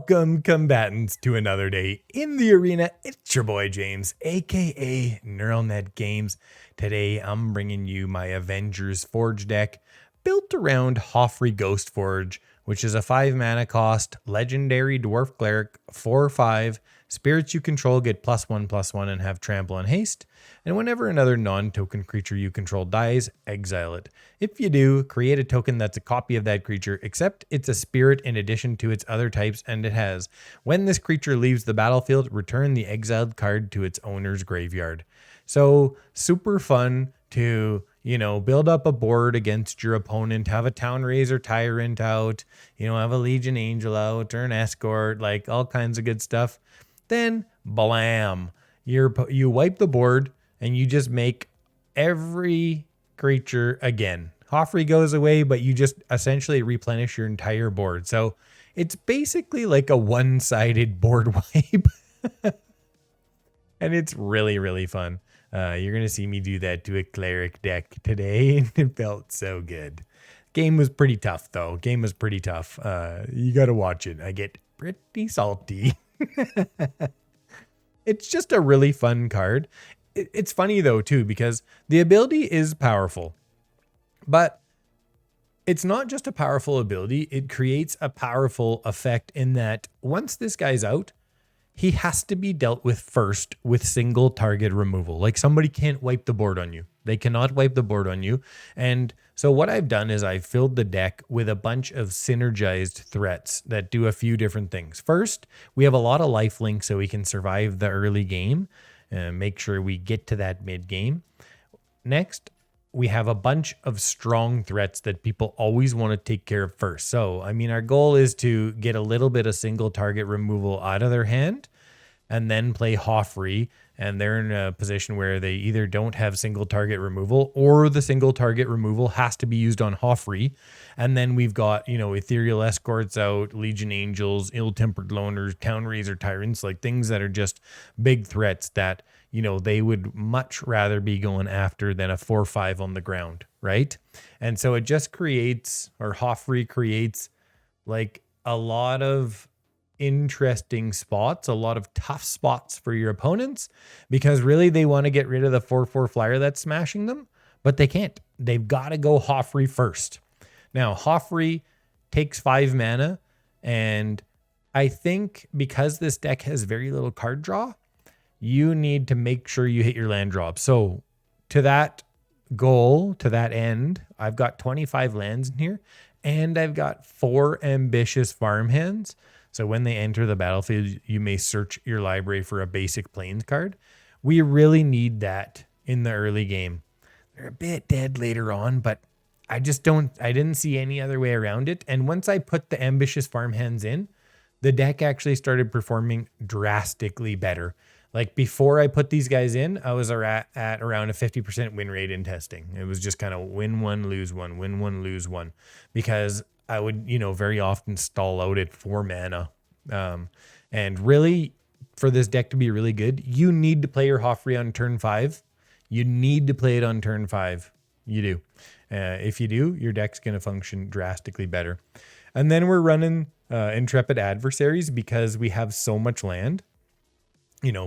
Welcome, combatants, to another day in the arena. It's your boy James, aka NeuralNet Games. Today I'm bringing you my Avengers Forge deck built around Hofri Ghostforge, which is a 5 mana cost, legendary dwarf cleric, 4/5. Spirits you control get +1/+1 and have trample and haste. And whenever another non-token creature you control dies, exile it. If you do, create a token that's a copy of that creature, except it's a spirit in addition to its other types, and it has. When this creature leaves the battlefield, return the exiled card to its owner's graveyard. So super fun to, build up a board against your opponent, have a Town-razer Tyrant out, have a Legion Angel out, or an Escort, like all kinds of good stuff. Then, blam, you wipe the board and you just make every creature again. Hofri goes away, but you just essentially replenish your entire board. So it's basically like a one-sided board wipe. And it's really, really fun. You're going to see me do that to a cleric deck today, and it felt so good. Game was pretty tough, though. You got to watch it. I get pretty salty. It's just a really fun card. It's funny, though, too, because the ability is powerful. But it's not just a powerful ability. It creates a powerful effect in that once this guy's out, he has to be dealt with first with single target removal. Like, somebody can't wipe the board on you. They cannot wipe the board on you. And so what I've done is I've filled the deck with a bunch of synergized threats that do a few different things. First, we have a lot of lifelink so we can survive the early game and make sure we get to that mid game. Next, we have a bunch of strong threats that people always want to take care of first. So, our goal is to get a little bit of single target removal out of their hand and then play Hofri, and they're in a position where they either don't have single target removal or the single target removal has to be used on Hofri. And then we've got, Ethereal Escorts out, Legion Angels, Ill-Tempered Loners, Town-razer Tyrants, like things that are just big threats that, they would much rather be going after than a 4/5 on the ground, right? And so it just Hofri creates like a lot of interesting spots, a lot of tough spots for your opponents, because really they want to get rid of the 4/4 flyer that's smashing them, but they can't. They've got to go Hofri first. Now, Hofri takes 5 mana, and I think because this deck has very little card draw, you need to make sure you hit your land drop. So to that goal, to that end, I've got 25 lands in here, and I've got 4 ambitious farmhands. So when they enter the battlefield, you may search your library for a basic plains card. We really need that in the early game. They're a bit dead later on, but I didn't see any other way around it. And once I put the ambitious farmhands in, the deck actually started performing drastically better. Like before I put these guys in, I was at around a 50% win rate in testing. It was just kind of win one, lose one, win one, lose one, because I would, very often stall out at 4 mana. And really, for this deck to be really good, you need to play your Hofri on turn 5. You need to play it on turn 5. You do. If you do, your deck's going to function drastically better. And then we're running Intrepid Adversaries because we have so much land.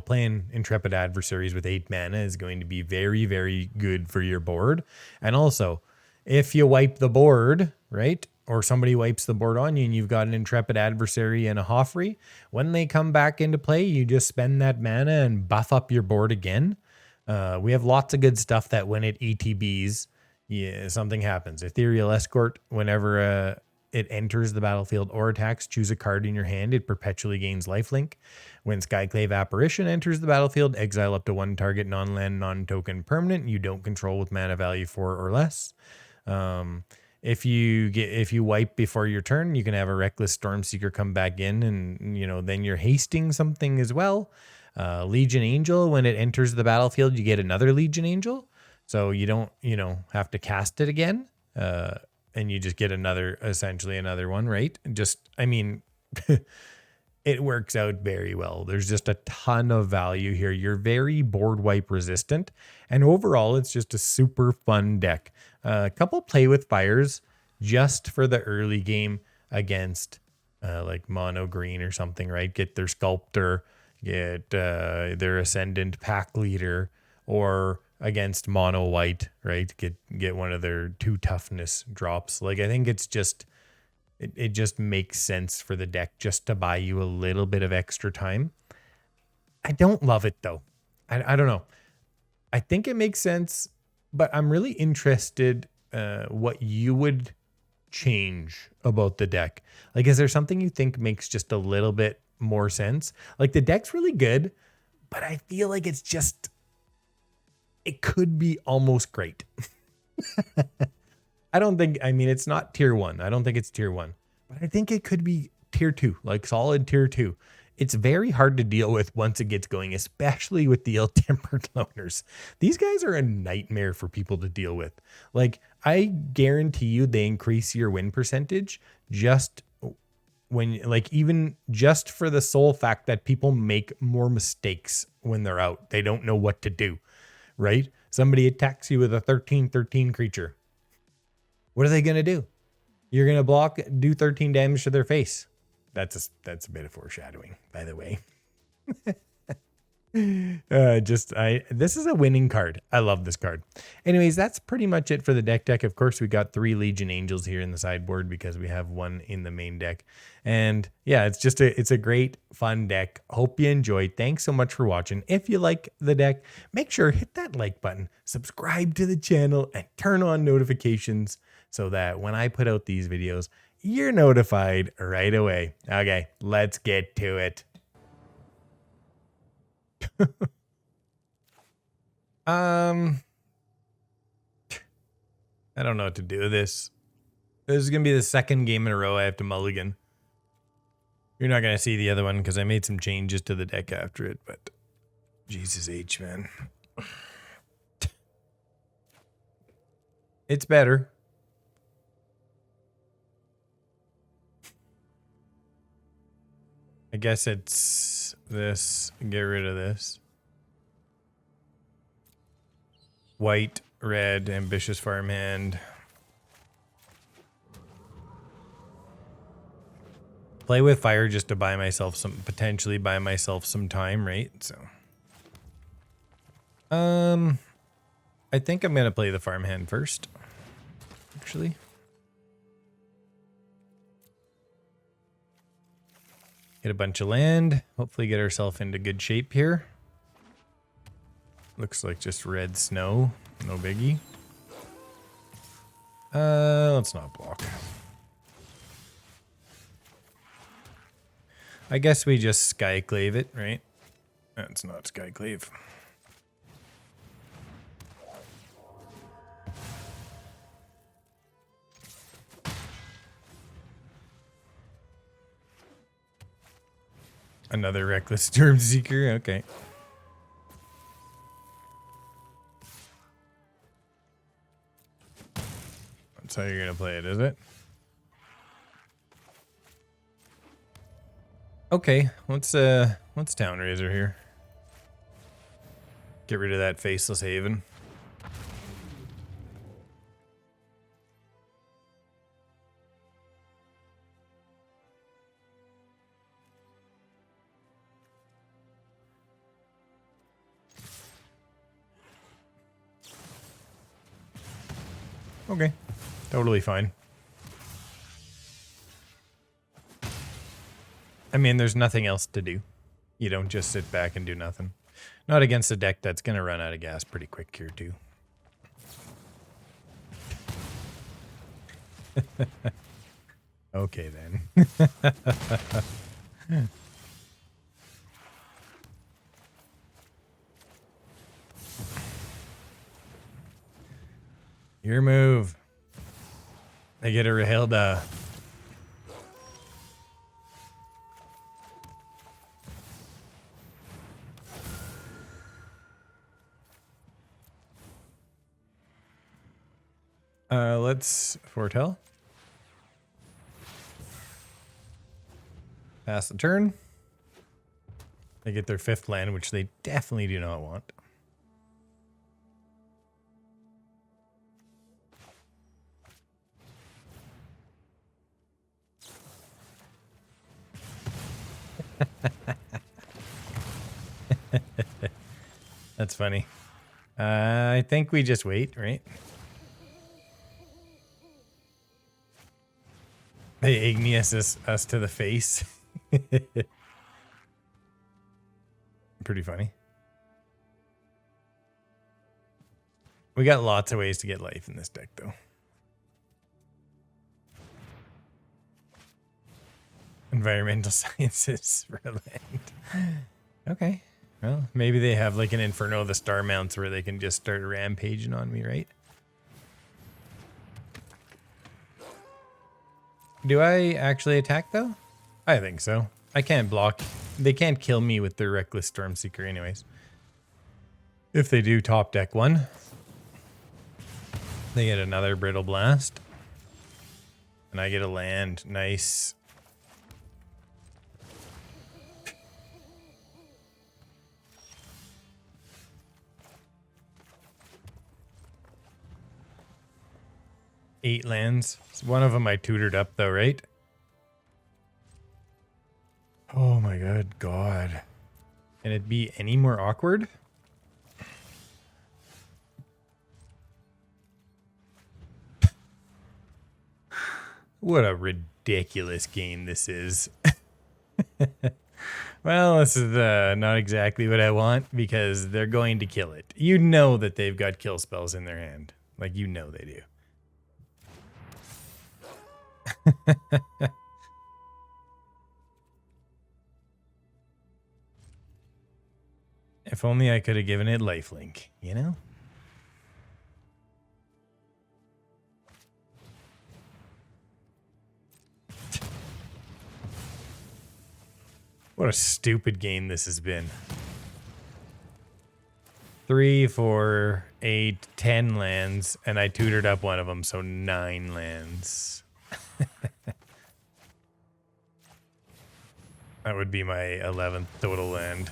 Playing Intrepid Adversaries with 8 mana is going to be very, very good for your board. And also, if you wipe the board, right, or somebody wipes the board on you and you've got an Intrepid Adversary and a Hofri, when they come back into play, you just spend that mana and buff up your board again. We have lots of good stuff that when it ETBs, something happens. Ethereal Escort, whenever it enters the battlefield or attacks, choose a card in your hand. It perpetually gains lifelink. When Skyclave Apparition enters the battlefield, exile up to 1 target non-land, non-token permanent you don't control with mana value 4 or less. If you wipe before your turn, you can have a Reckless Stormseeker come back in, and then you're hasting something as well. Legion Angel, when it enters the battlefield, you get another Legion Angel, so you don't have to cast it again. And you just get essentially another one, right? It works out very well. There's just a ton of value here. You're very board wipe resistant. And overall, it's just a super fun deck. A couple play with fires just for the early game against like mono green or something, right? Get their sculptor, get their ascendant pack leader, or against mono white, right? Get one of their 2 toughness drops. Like I think it's just it just makes sense for the deck just to buy you a little bit of extra time. I don't love it though. I don't know. I think it makes sense, but I'm really interested what you would change about the deck. Like, is there something you think makes just a little bit more sense? Like the deck's really good, but I feel like it's just, it could be almost great. I mean, it's not tier 1. I don't think it's tier 1, but I think it could be tier 2, like solid tier 2. It's very hard to deal with once it gets going, especially with the ill-tempered loners. These guys are a nightmare for people to deal with. Like, I guarantee you they increase your win percentage just when, like, even just for the sole fact that people make more mistakes when they're out. They don't know what to do, right? Somebody attacks you with a 13/13 creature. What are they going to do? You're going to block, do 13 damage to their face. That's a bit of foreshadowing, by the way. This is a winning card. I love this card. Anyways, that's pretty much it for the deck. Of course, we got 3 Legion Angels here in the sideboard because we have 1 in the main deck. And yeah, it's a great, fun deck. Hope you enjoyed. Thanks so much for watching. If you like the deck, make sure hit that like button, subscribe to the channel, and turn on notifications so that when I put out these videos, you're notified right away. Okay, let's get to it. I don't know what to do with this. This is going to be the 2nd game in a row I have to mulligan. You're not going to see the other one because I made some changes to the deck after it, but Jesus H, man. It's better. I guess it's this. Get rid of this. White, red, ambitious farmhand. Play with fire just to buy myself potentially buy myself some time, right? So, I think I'm gonna play the farmhand first, actually. Get a bunch of land. Hopefully get ourselves into good shape here. Looks like just red snow. No biggie. Let's not block. I guess we just Skyclave it, right? That's not Skyclave. Another reckless Stormseeker. Okay. That's how you're gonna play it, is it? Okay, let's Town-razer here. Get rid of that Faceless Haven. Okay, totally fine. I mean, there's nothing else to do. You don't just sit back and do nothing. Not against a deck that's going to run out of gas pretty quick here, too. Okay, then. Your move. I get a Rahilda. Let's foretell. Pass the turn. They get their 5th land, which they definitely do not want. That's funny. I think we just wait, right? They igneous us to the face. Pretty funny. We got lots of ways to get life in this deck, though. Environmental sciences for a land. Okay. Well, maybe they have like an Inferno of the Star Mounts where they can just start rampaging on me, right? Do I actually attack, though? I think so. I can't block. They can't kill me with their Reckless Stormseeker anyways. If they do top deck one, they get another Brittle Blast. And I get a land. Nice. Eight lands. One of them I tutored up though, right? Oh my good God. Can it be any more awkward? What a ridiculous game this is. Well, this is not exactly what I want because they're going to kill it. You know that they've got kill spells in their hand. Like, you know they do. If only I could have given it lifelink, you know? What a stupid game this has been. 3, 4, 8, 10 lands, and I tutored up one of them, so 9 lands. That would be my 11th total land.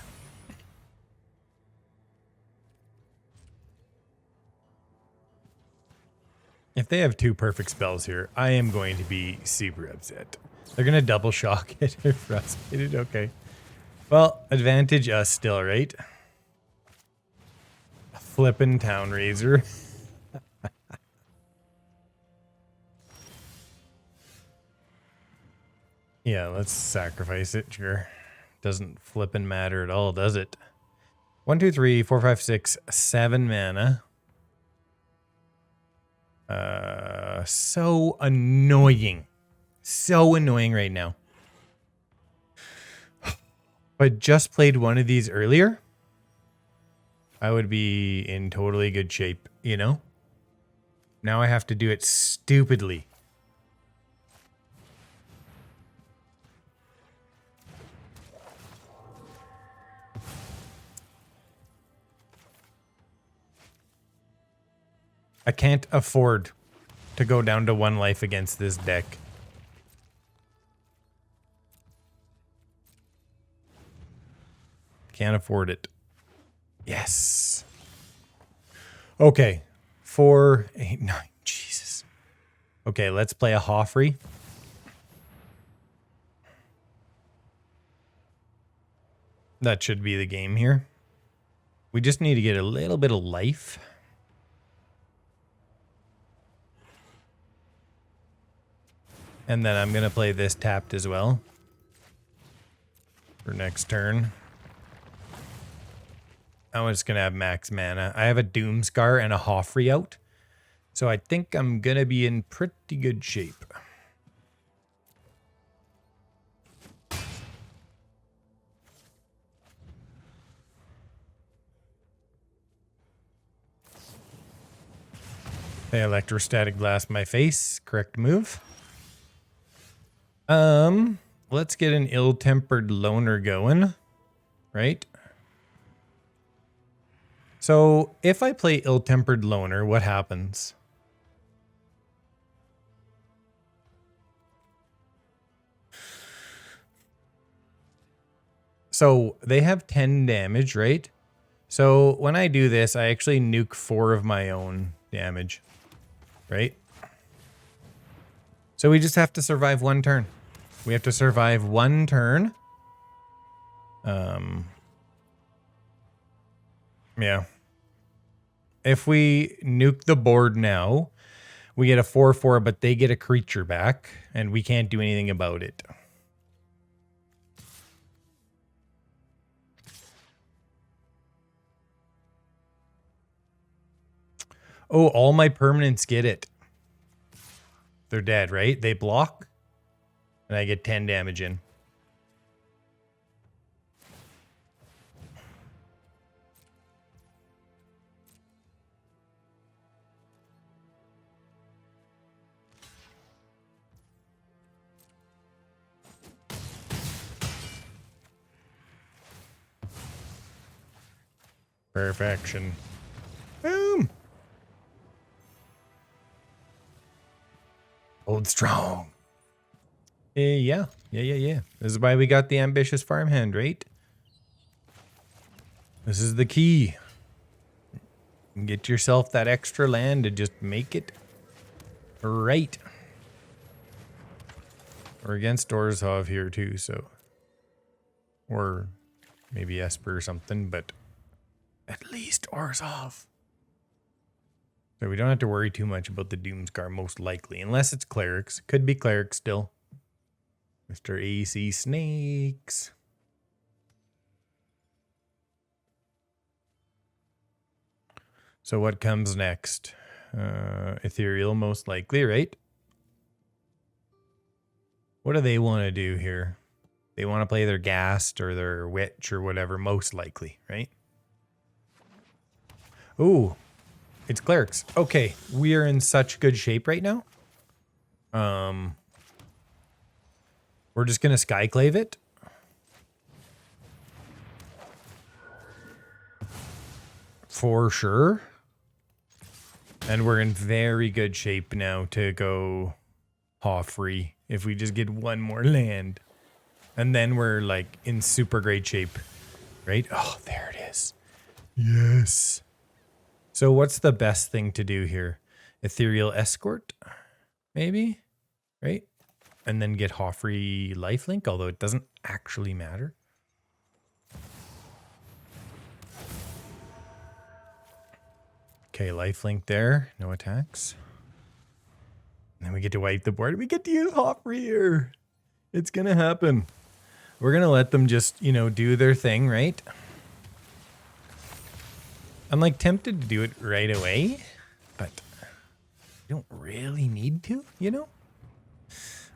If they have 2 perfect spells here, I am going to be super upset. They're going to double shock it. They're frustrated. Okay. Well, advantage us still, right? Flippin' Town-razer. Yeah, let's sacrifice it, sure. Doesn't flippin' matter at all, does it? 1, 2, 3, 4, 5, 6, 7 mana. So annoying. So annoying right now. If I just played one of these earlier, I would be in totally good shape, you know? Now I have to do it stupidly. I can't afford to go down to 1 life against this deck. Can't afford it. Yes. Okay. 4, 8, 9. Jesus. Okay, let's play a Hofri. That should be the game here. We just need to get a little bit of life. And then I'm going to play this tapped as well for next turn. I'm just going to have max mana. I have a Doomskar and a Hofri out. So I think I'm going to be in pretty good shape. They electrostatic blast my face. Correct move. Let's get an ill-tempered loner going, right? So if I play ill-tempered loner, what happens? So they have 10 damage, right? So when I do this, I actually nuke 4 of my own damage, right? So we just have to survive 1 turn. We have to survive 1 turn. Yeah. If we nuke the board now, we get a 4/4, but they get a creature back, and we can't do anything about it. Oh, all my permanents get it. They're dead, right? They block, and I get 10 damage in. Perfection. Boom. Hold strong. Yeah. This is why we got the ambitious farmhand, right? This is the key. Get yourself that extra land to just make it right. We're against Orzhov here too, so. Or maybe Esper or something, but at least Orzhov. So we don't have to worry too much about the Doomskar, most likely. Unless it's clerics. Could be clerics still. Mr. AC Snakes. So what comes next? Ethereal, most likely, right? What do they want to do here? They want to play their Ghast or their Witch or whatever, most likely, right? Ooh, it's clerics. Okay, we are in such good shape right now. We're just gonna Skyclave it. For sure. And we're in very good shape now to go Hofri if we just get one more land. And then we're like in super great shape, right? Oh, there it is. Yes. So what's the best thing to do here? Ethereal Escort, maybe, right? And then get Hofri lifelink, although it doesn't actually matter. Okay, lifelink there, no attacks. And then we get to wipe the board. We get to use Hofri here. It's gonna happen. We're gonna let them just, you know, do their thing, right? I'm like tempted to do it right away, but I don't really need to, you know?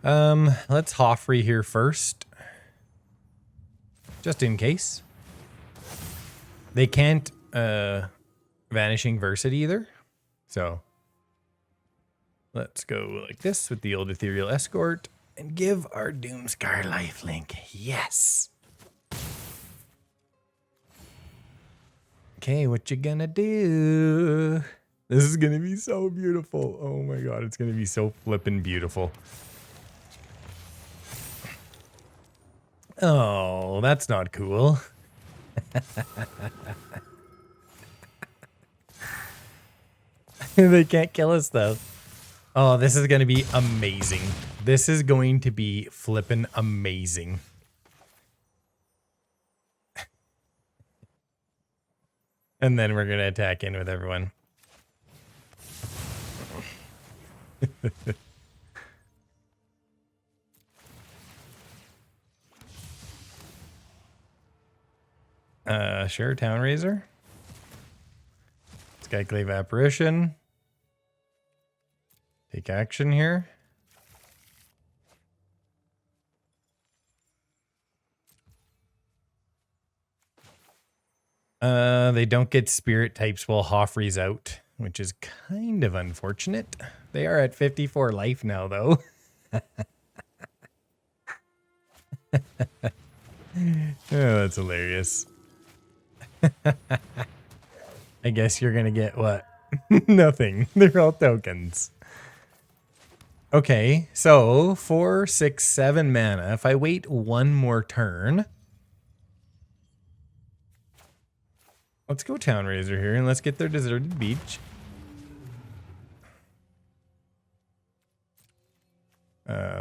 Let's Hofri here first. Just in case. They can't Vanishing Verse it either. So let's go like this with the old Ethereal Escort and give our Doomskar lifelink. Yes. Okay, what you gonna do? This is gonna be so beautiful. Oh my god, it's gonna be so flippin' beautiful. Oh, that's not cool. They can't kill us though. Oh, this is gonna be amazing. This is going to be flippin' amazing. And then we're gonna attack in with everyone. Sure, Town-razer. Skyclave Apparition. Take action here. They don't get spirit types while Hofri's out, which is kind of unfortunate. They are at 54 life now, though. Oh, that's hilarious. I guess you're gonna get what? Nothing. They're all tokens. Okay, so 4, 6, 7 mana. If I wait one more turn, let's go Town-razer here and let's get their deserted beach.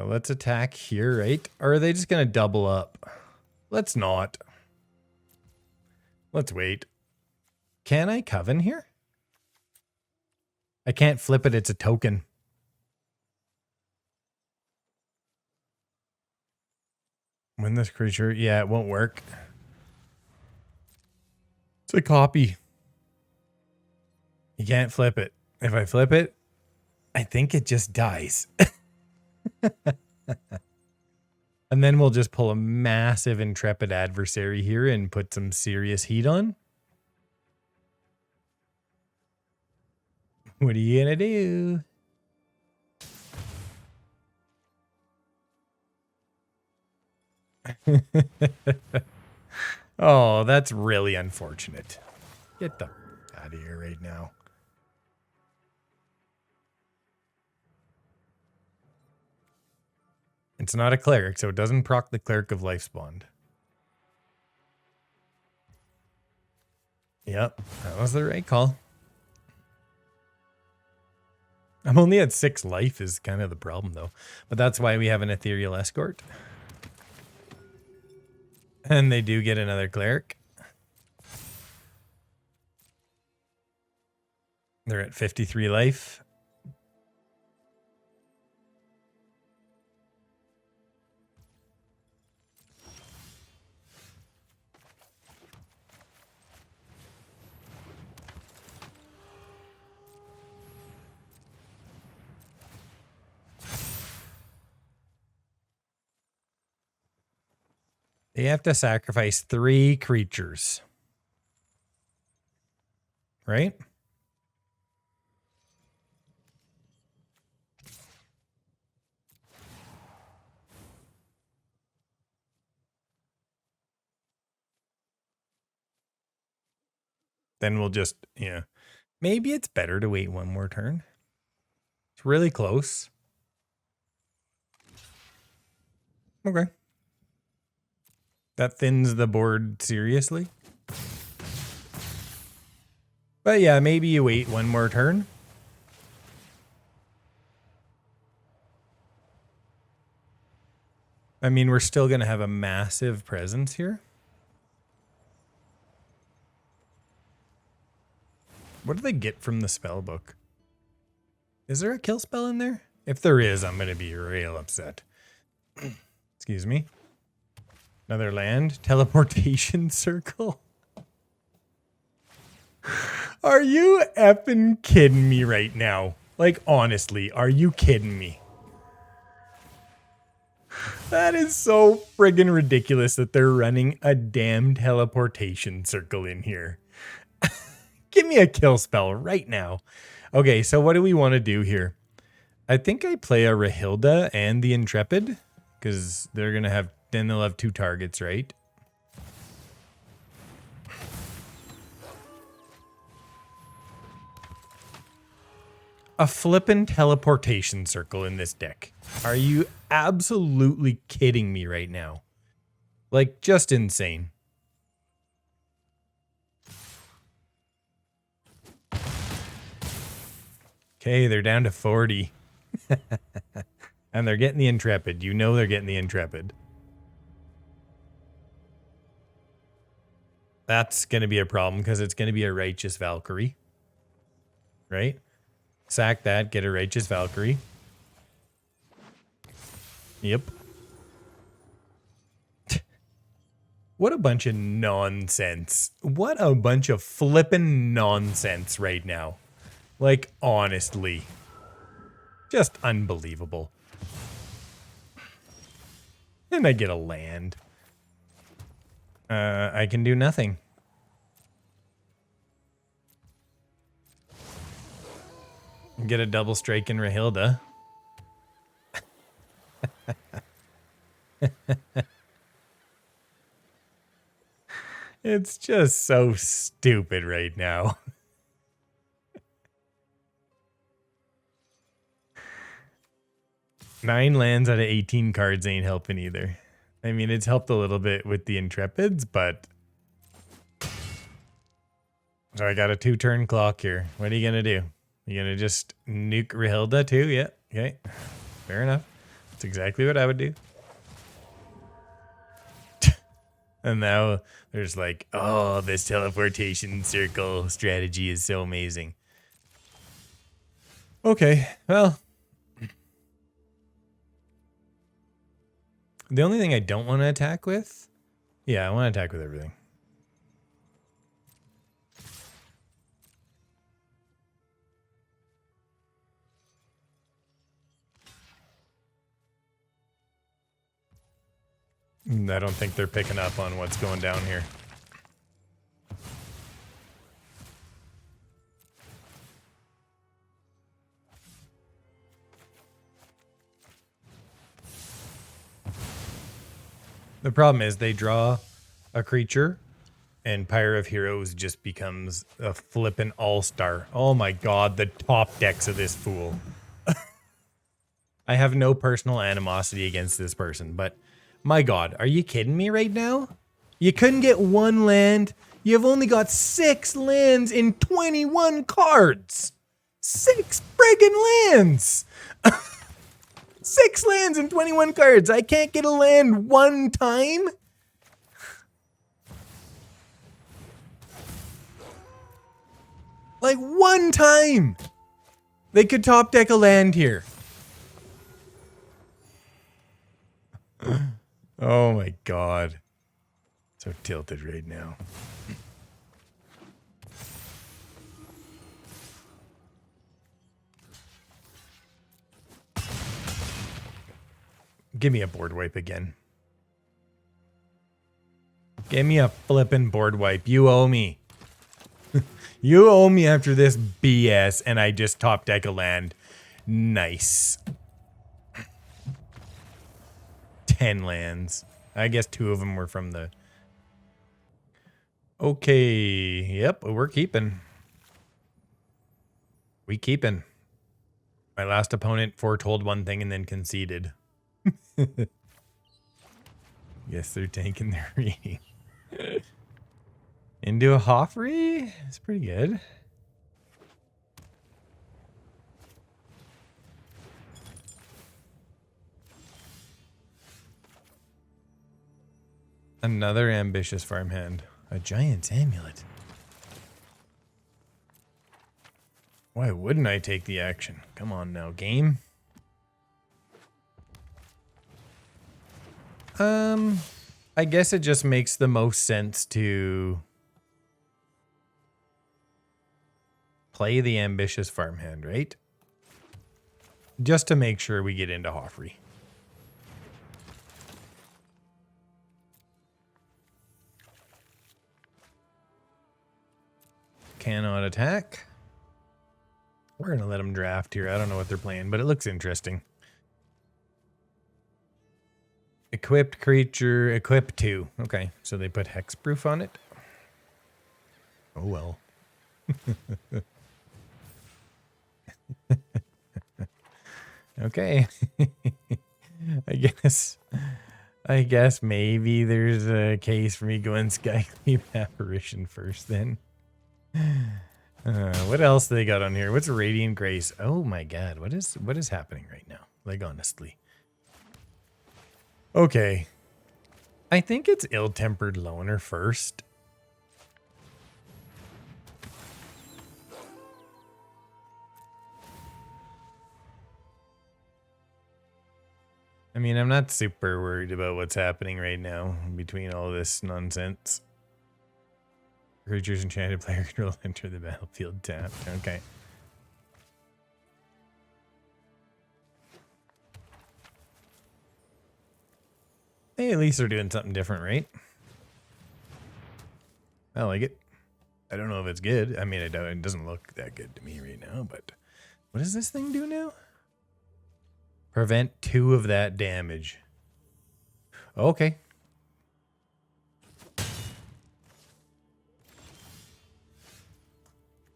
Let's attack here, right? Or are they just gonna double up? Let's not. Let's wait. Can I Coven here? I can't flip it. It's a token. When this creature... Yeah, it won't work. It's a copy. You can't flip it. If I flip it, I think it just dies. And then we'll just pull a massive Intrepid Adversary here and put some serious heat on. What are you gonna do? Oh, that's really unfortunate. Get the out of here right now. It's not a cleric, so it doesn't proc the Cleric of Life's Bond. Yep, that was the right call. I'm only at 6 life is kind of the problem, though. But that's why we have an Ethereal Escort. And they do get another cleric. They're at 53 life. They have to sacrifice 3 creatures. Right? Then we'll just, yeah. Maybe it's better to wait one more turn. It's really close. Okay. That thins the board seriously. But yeah, maybe you wait one more turn. I mean, we're still going to have a massive presence here. What do they get from the spell book? Is there a kill spell in there? If there is, I'm going to be real upset. Excuse me. Another land. Teleportation circle. Are you effing kidding me right now? Like, honestly, are you kidding me? That is so friggin' ridiculous that they're running a damn teleportation circle in here. Give me a kill spell right now. Okay, so what do we want to do here? I think I play a Rahilda and the Intrepid, because they're going to have, then they'll have 2 targets, right? A flippin' teleportation circle in this deck. Are you absolutely kidding me right now? Like, just insane. Okay, they're down to 40. And they're getting the Intrepid. You know they're getting the Intrepid. That's going to be a problem because it's going to be a Righteous Valkyrie. Right? Sack that, get a Righteous Valkyrie. Yep. What a bunch of nonsense. What a bunch of flippin' nonsense right now. Like, honestly. Just unbelievable. And I get a land. I can do nothing. Get a double strike in Rahilda. It's just so stupid right now. Nine lands out of 18 cards ain't helping either. I mean, it's helped a little bit with the Intrepids, but... So I got a 2-turn clock here. What are you going to do? You going to just nuke Rahilda too? Yeah, okay. Fair enough. That's exactly what I would do. And now there's like, oh, this teleportation circle strategy is so amazing. Okay, well. The only thing I don't want to attack with... Yeah, I want to attack with everything. I don't think they're picking up on what's going down here. The problem is they draw a creature and Pyre of Heroes just becomes a flippin' all-star. Oh my god, the top decks of this fool. I have no personal animosity against this person, but my god, are you kidding me right now? You couldn't get one land? You've only got 6 lands in 21 cards! 6 friggin' lands! 6 lands and 21 cards. I can't get a land one time? Like one time. They could top deck a land here. Oh my god. So tilted right now. Give me a board wipe again. Give me a flippin' board wipe. You owe me. You owe me after this BS, and I just top deck a land. Nice. 10 lands. I guess 2 of them were from the... Okay. Yep, we're keeping. We keeping. My last opponent foretold one thing and then conceded. Yes, they're tanking their reading. Into a Hofri? It's pretty good. Another ambitious farmhand. A Giant's Amulet. Why wouldn't I take the action? Come on now, game. I guess it just makes the most sense to play the ambitious farmhand, right? Just to make sure we get into Hofri. Cannot attack. We're going to let them draft here. I don't know what they're playing, but it looks interesting. Equipped creature, equip 2. Okay, so they put hexproof on it. Oh well. Okay. I guess maybe there's a case for me going Skyclave Apparition first then. What else they got on here? What's Radiant Grace? Oh my god, what is happening right now? Like honestly. Okay. I think it's Ill-Tempered Loner first. I mean, I'm not super worried about what's happening right now between all this nonsense. Creatures enchanted player control enter the battlefield tapped. Okay. Hey, at least they're doing something different, right? I like it. I don't know if it's good. I mean, it doesn't look that good to me right now, but what does this thing do now? Prevent 2 of that damage. Okay.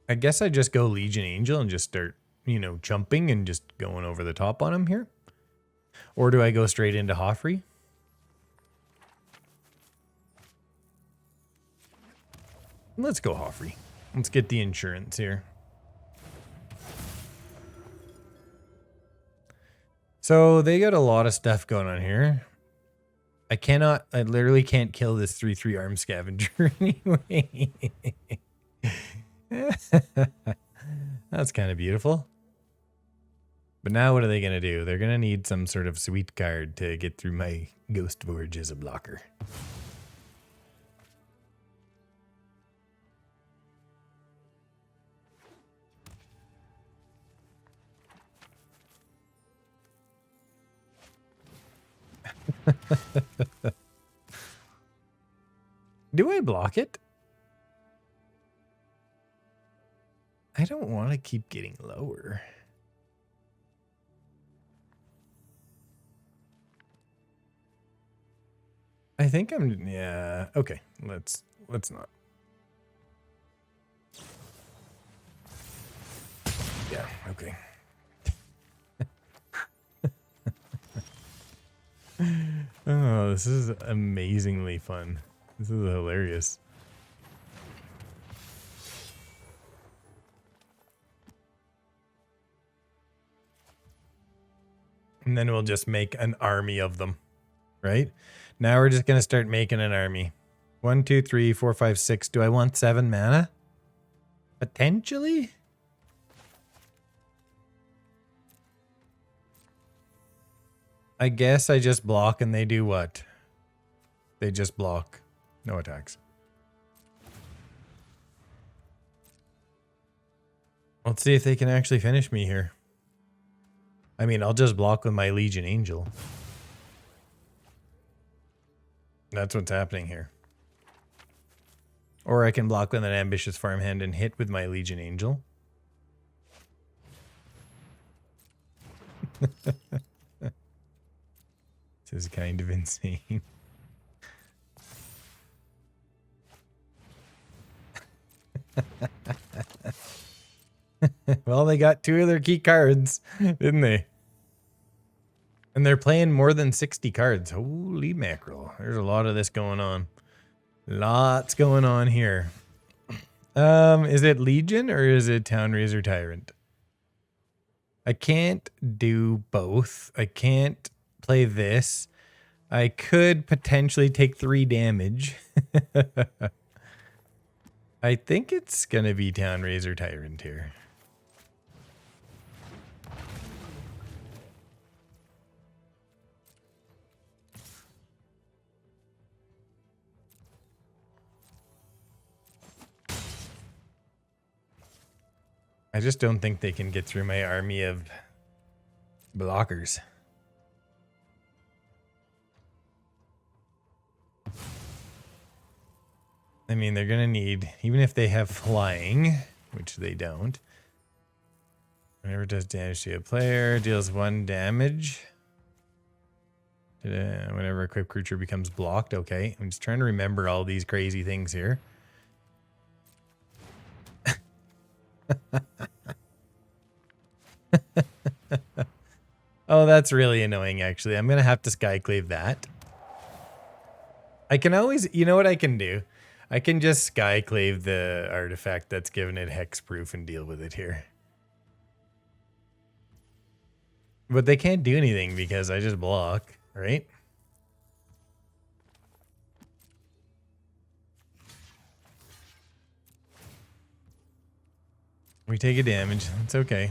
I guess I just go Legion Angel and just start, you know, jumping and just going over the top on him here. Or do I go straight into Hofri? Let's go Hofri. Let's get the insurance here. So they got a lot of stuff going on here. I literally can't kill this 3/3 arm scavenger anyway. That's kind of beautiful. But now what are they going to do? They're going to need some sort of sweet card to get through my Ghostforge as a blocker. Do I block it? I don't want to keep getting lower. I think I'm, yeah, okay. Let's not. Yeah, okay. Oh, this is amazingly fun. This is hilarious. And then we'll just make an army of them, right? Now we're just going to start making an army. 1, 2, 3, 4, 5, 6. Do I want 7 mana? Potentially? I guess I just block and they do what? They just block. No attacks. Let's see if they can actually finish me here. I mean, I'll just block with my Legion Angel. That's what's happening here. Or I can block with an Ambitious Farmhand and hit with my Legion Angel. This is kind of insane. Well, they got 2 of their key cards, didn't they? And they're playing more than 60 cards. Holy mackerel. There's a lot of this going on. Lots going on here. Is it Legion or is it Town-razer Tyrant? I can't do both. I can't play this. I could potentially take 3 damage. I think it's going to be Town-razer Tyrant here. I just don't think they can get through my army of blockers. I mean, they're going to need, even if they have flying, which they don't. Whenever it does damage to a player, deals 1 damage. Whenever a equipped creature becomes blocked. Okay, I'm just trying to remember all these crazy things here. Oh, that's really annoying, actually. I'm going to have to Skyclave that. I can always, you know what I can do? I can just Skyclave the artifact that's given it hexproof and deal with it here. But they can't do anything because I just block, right? We take a damage. It's okay.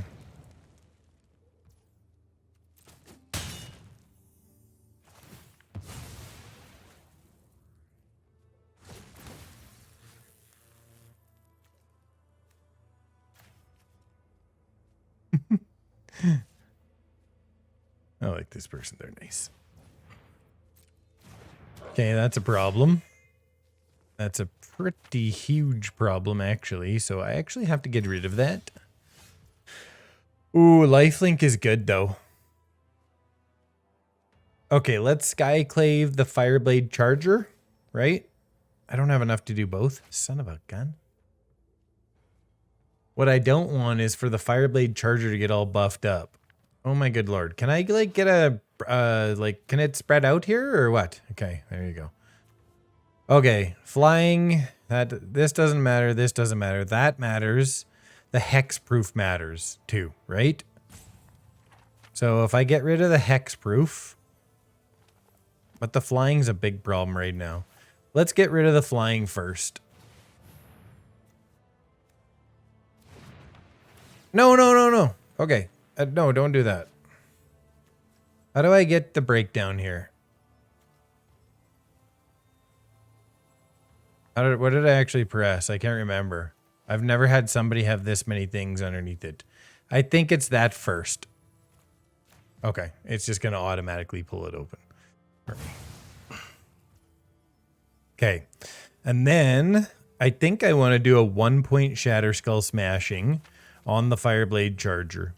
I like this person. They're nice. Okay, that's a problem. That's a pretty huge problem, actually. So I actually have to get rid of that. Ooh, lifelink is good, though. Okay, let's Skyclave the Fireblade Charger, right? I don't have enough to do both. Son of a gun. What I don't want is for the Fireblade Charger to get all buffed up. Oh my good lord. Can I like get a, can it spread out here or what? Okay, there you go. Okay, flying, this doesn't matter, this doesn't matter, that matters. The hexproof matters too, right? So if I get rid of the hexproof, But the flying's a big problem right now. Let's get rid of the flying first. No, no, no, no. Okay. No, don't do that. How do I get the breakdown here? What did I actually press? I can't remember. I've never had somebody have this many things underneath it. I think it's that first. Okay. It's just going to automatically pull it open. Okay. And then I think I want to do a 1-point Shatterskull Smashing on the Fireblade Charger.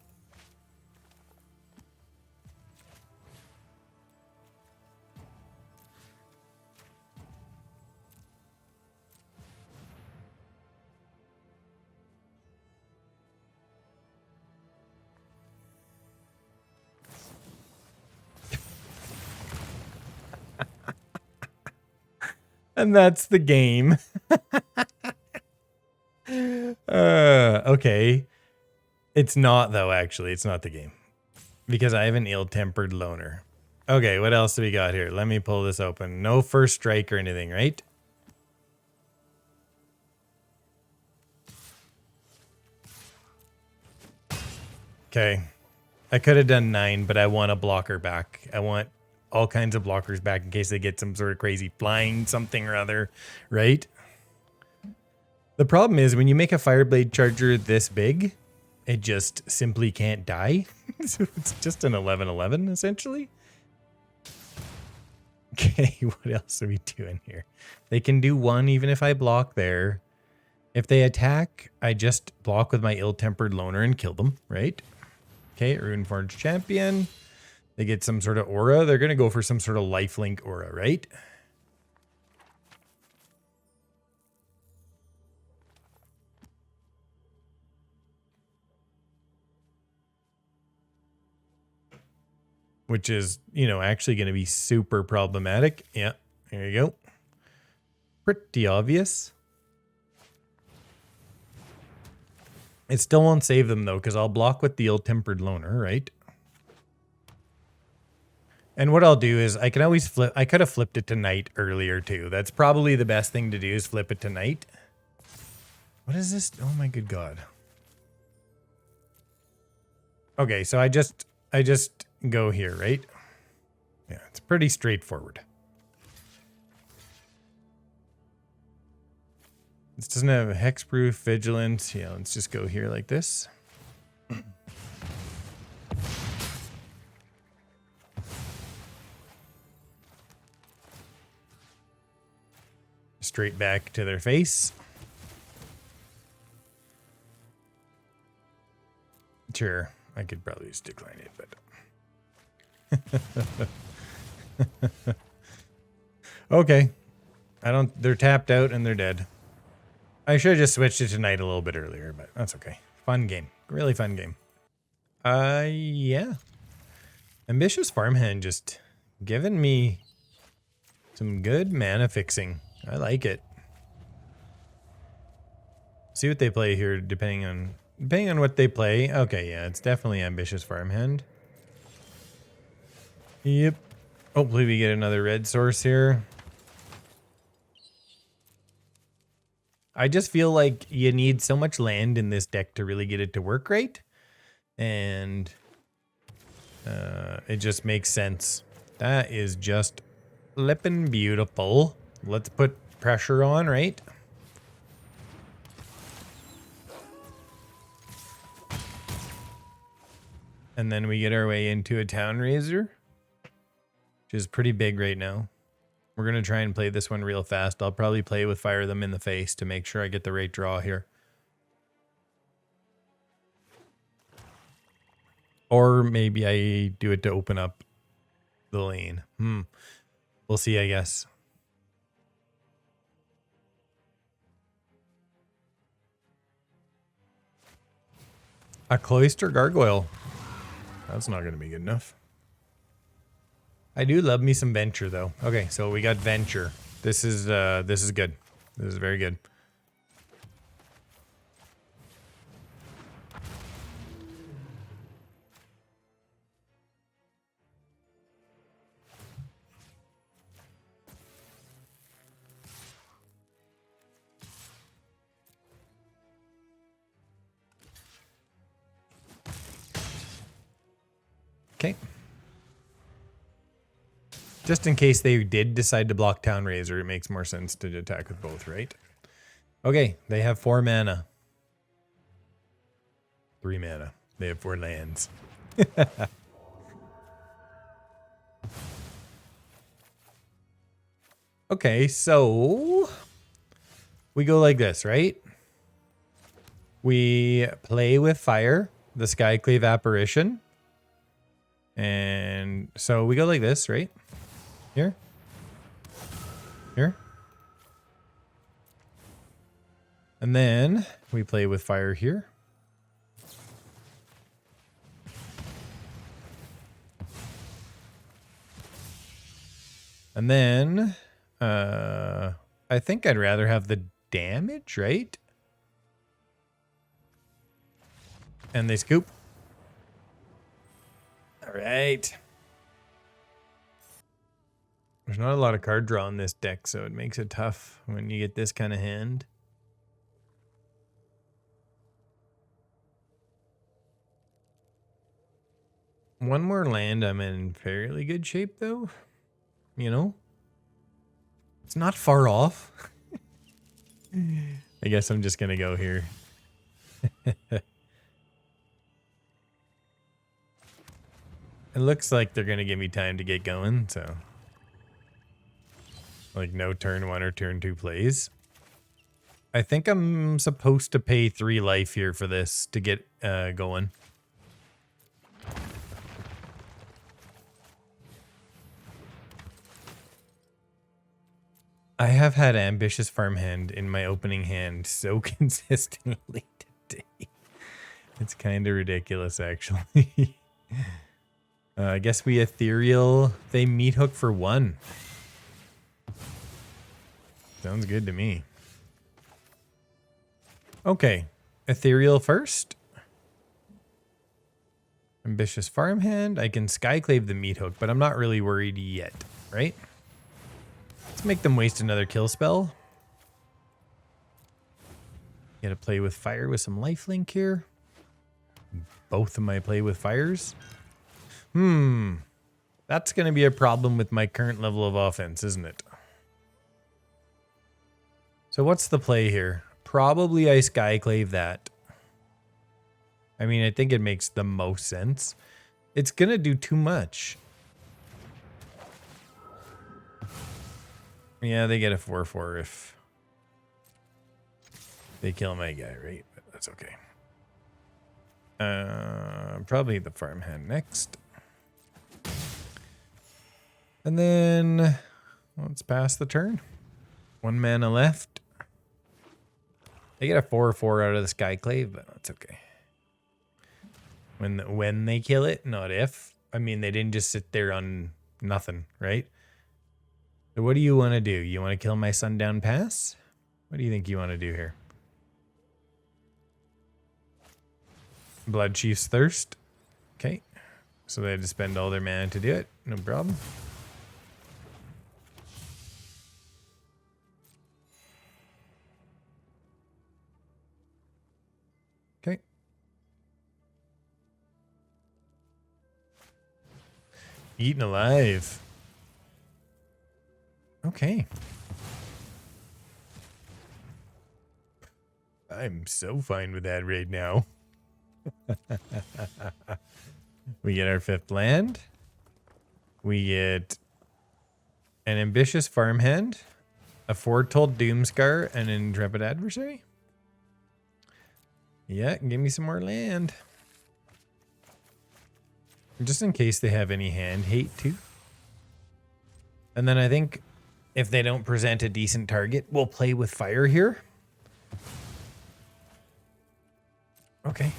And that's the game. Okay. It's not, though, actually. It's not the game. Because I have an ill-tempered loner. Okay, what else do we got here? Let me pull this open. No first strike or anything, right? Okay. I could have done 9, but I want a blocker back. I want all kinds of blockers back in case they get some sort of crazy flying something or other, right? The problem is when you make a Fireblade Charger this big, it just simply can't die. So it's just an 11/11 essentially. Okay, what else are we doing here? They can do 1 even if I block there. If they attack, I just block with my ill-tempered loner and kill them, right? Okay, Runeforge Champion. They get some sort of aura. They're going to go for some sort of lifelink aura, right? Which is, you know, actually going to be super problematic. Yeah, there you go. Pretty obvious. It still won't save them, though, because I'll block with the ill-tempered loner, right? And what I'll do is I can always flip. I could have flipped it to night earlier too. That's probably the best thing to do is flip it to night. What is this? Oh my good God. Okay, so I just go here, right? Yeah, it's pretty straightforward. This doesn't have a hexproof, vigilance. Yeah, let's just go here like this. Straight back to their face. Sure, I could probably just decline it, but... Okay. They're tapped out and they're dead. I should have just switched it to night a little bit earlier, but that's okay. Fun game. Really fun game. Yeah. Ambitious Farmhand just giving me some good mana fixing. I like it. See what they play here, depending on what they play. Okay, yeah, it's definitely Ambitious Farmhand. Yep. Hopefully we get another red source here. I just feel like you need so much land in this deck to really get it to work right. And it just makes sense. That is just flippin' beautiful. Let's put pressure on, right? And then we get our way into a Town-razer, which is pretty big right now. We're going to try and play this one real fast. I'll probably play with Fire Them in the Face to make sure I get the right draw here. Or maybe I do it to open up the lane. We'll see, I guess. A Cloister Gargoyle. That's not going to be good enough. I do love me some Venture, though. Okay, so we got Venture. This is good. This is very good. Okay. Just in case they did decide to block Town-razer, it makes more sense to attack with both, right? Okay, they have 4 mana. 3 mana. They have 4 lands. Okay, so we go like this, right? We play with fire, the Skyclave Apparition. And so we go like this, right? Here. Here. And then we play with fire here. And then I think I'd rather have the damage, right? And they scoop. All right. There's not a lot of card draw in this deck, so it makes it tough when you get this kind of hand. One more land, I'm in fairly good shape, though. You know? It's not far off. I guess I'm just going to go here. It looks like they're going to give me time to get going, so... Like no turn 1 or turn 2 plays. I think I'm supposed to pay 3 life here for this to get going. I have had Ambitious Farmhand in my opening hand so consistently today. It's kind of ridiculous, actually. I guess we Ethereal. They meat hook for 1. Sounds good to me. Okay. Ethereal first. Ambitious Farmhand. I can Skyclave the meat hook, but I'm not really worried yet, right? Let's make them waste another kill spell. Gotta play with fire with some lifelink here. Both of my play with fires. That's gonna be a problem with my current level of offense, isn't it? So what's the play here? Probably I Skyclave that. I mean, I think it makes the most sense. It's gonna do too much. Yeah, they get a 4/4 if they kill my guy, right? But that's okay. Probably the Farmhand next. And then let's pass the turn. 1 mana left. They get a 4/4 out of the Skyclave, but that's okay. When they kill it, not if. I mean, they didn't just sit there on nothing, right? So what do you want to do? You want to kill my Sundown Pass? What do you think you want to do here? Blood Chief's Thirst. Okay. So they had to spend all their mana to do it. No problem. Okay. Eaten alive. Okay. I'm so fine with that right now. We get our 5th land. We get an Ambitious Farmhand, a Foretold Doomskar, and an Intrepid Adversary. Yeah, give me some more land. Just in case they have any hand hate too. And then I think if they don't present a decent target, we'll play with fire here. Okay.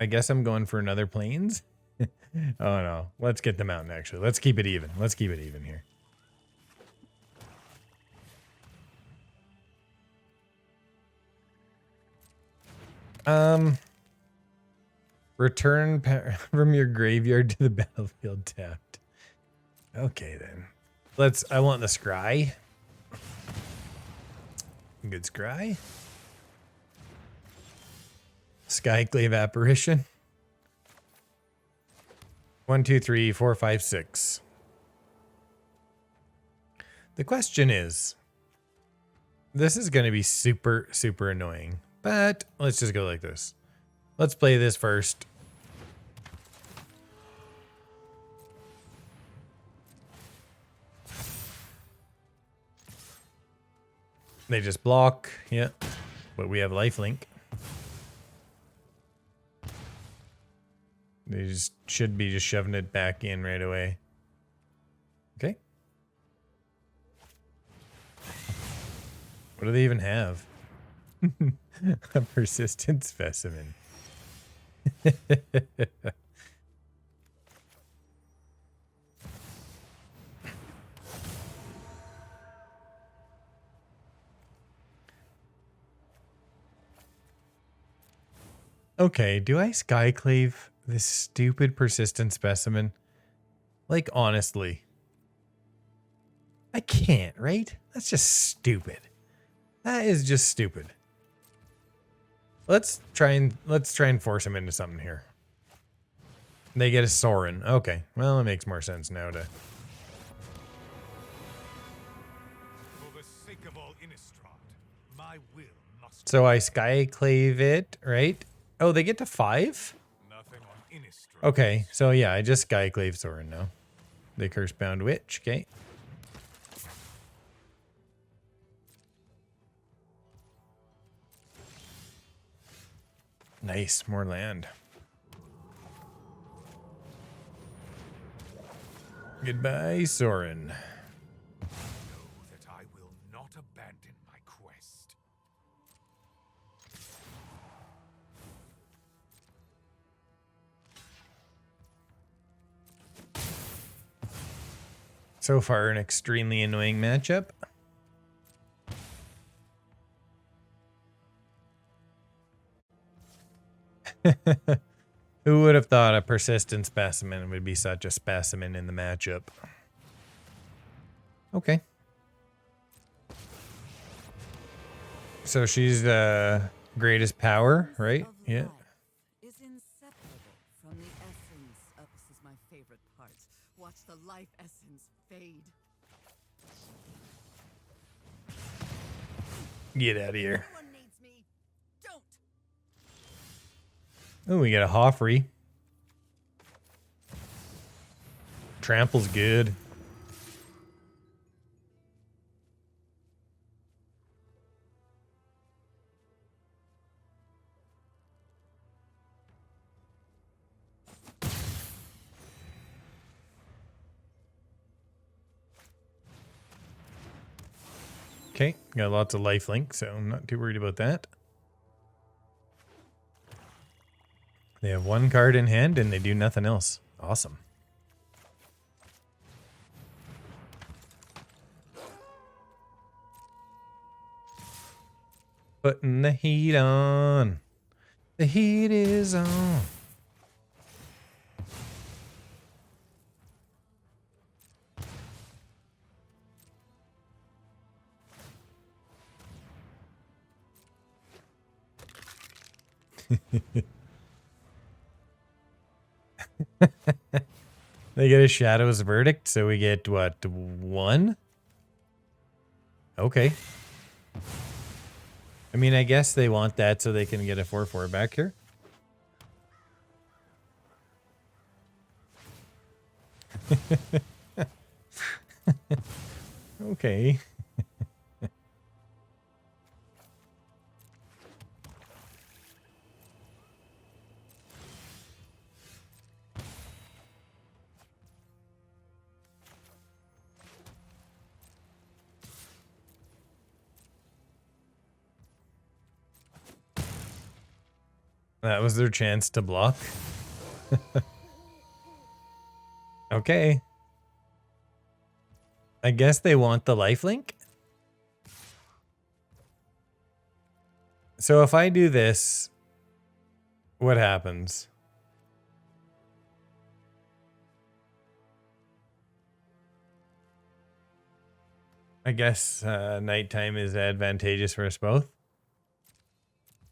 I guess I'm going for another plains. Oh no. Let's get the mountain actually. Let's keep it even. Let's keep it even here. Return from your graveyard to the battlefield tapped. Okay then. I want the scry. Good scry. Skyclave Apparition. 1, 2, 3, 4, 5, 6. The question is, this is going to be super, super annoying, but let's just go like this. Let's play this first. They just block, yeah, but we have lifelink. They just should be just shoving it back in right away. Okay. What do they even have? A persistent specimen. Okay, do I Skyclave this stupid persistent specimen? Like, honestly. I can't, right? That's just stupid. That is just stupid. Let's try and force him into something here. They get a Sorin. Okay, well, it makes more sense now to... So I Skyclave it, right? Oh, they get to 5? Okay, so yeah, I just Skyclave Sorin now. The Cursebound Witch, okay. Nice, more land. Goodbye, Sorin. Know that I will not abandon my quest. So far, an extremely annoying matchup. Who would have thought a persistent specimen would be such a specimen in the matchup? Okay. So she's the greatest power, right? Yeah. Is inseparable from the essence. This is my favorite part. Watch the life essence fade. Get out of here. No one needs me. Don't. Oh, we got a Hofri. Trample's good. Okay, got lots of lifelink, so I'm not too worried about that. They have one card in hand and they do nothing else. Awesome. Putting the heat on. The heat is on. They get a Shadow's Verdict, so we get, what, 1? Okay. I mean, I guess they want that so they can get a 4/4 back here. Okay. That was their chance to block. Okay. I guess they want the lifelink. So if I do this, what happens? I guess nighttime is advantageous for us both.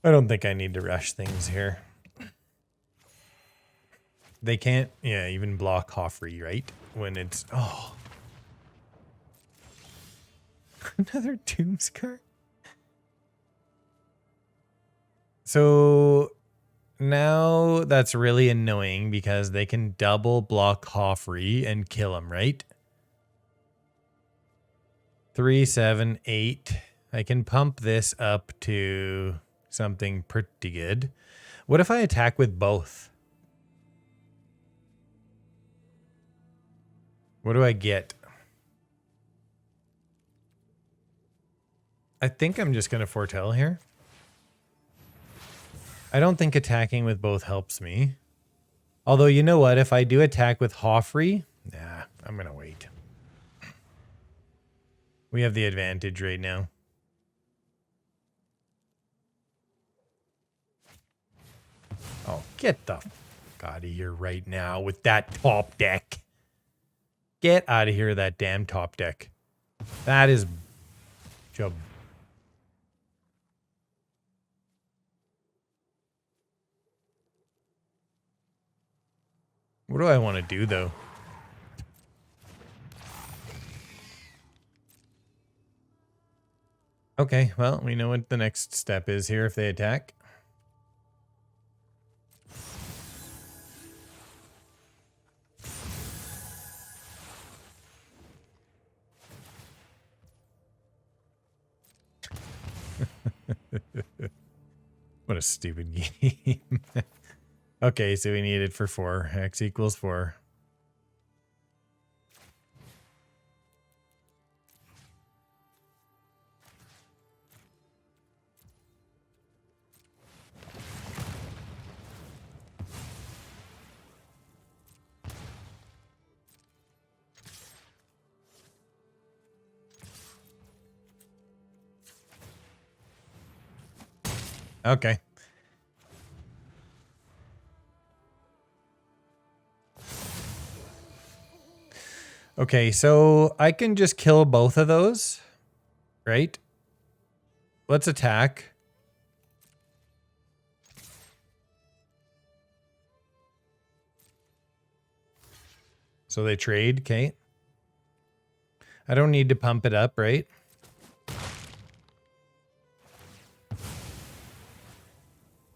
I don't think I need to rush things here. They can't, yeah, even block Hofri, right? When it's, oh. Another Doomskar? So now that's really annoying because they can double block Hofri and kill him, right? 3, 7, 8. I can pump this up to something pretty good. What if I attack with both? What do I get? I think I'm just going to foretell here. I don't think attacking with both helps me. Although, you know what? If I do attack with Hofri, nah, I'm going to wait. We have the advantage right now. Oh, get the fuck out of here right now with that top deck. Get out of here with that damn top deck. That is job. What do I want to do, though? Okay, well, we know what the next step is here if they attack. What a stupid game. Okay, so we need it for 4. X equals 4. Okay. Okay, so I can just kill both of those, right? Let's attack. So they trade, okay. I don't need to pump it up, right?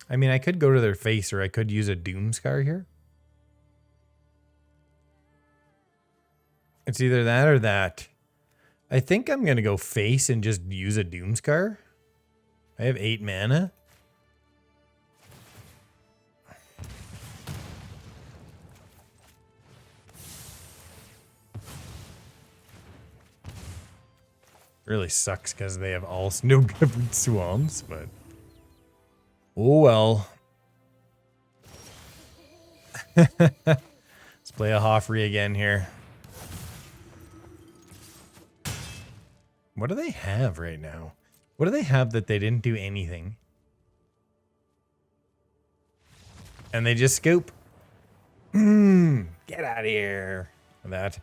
I mean, I could go to their face or I could use a Doomskar here. It's either that or that. I think I'm going to go face and just use a Doomskar. I have 8 mana. Really sucks because they have all snow-covered swamps, but oh well. Let's play a Hofri again here. What do they have right now? What do they have that they didn't do anything? And they just scoop. Get out of here. That.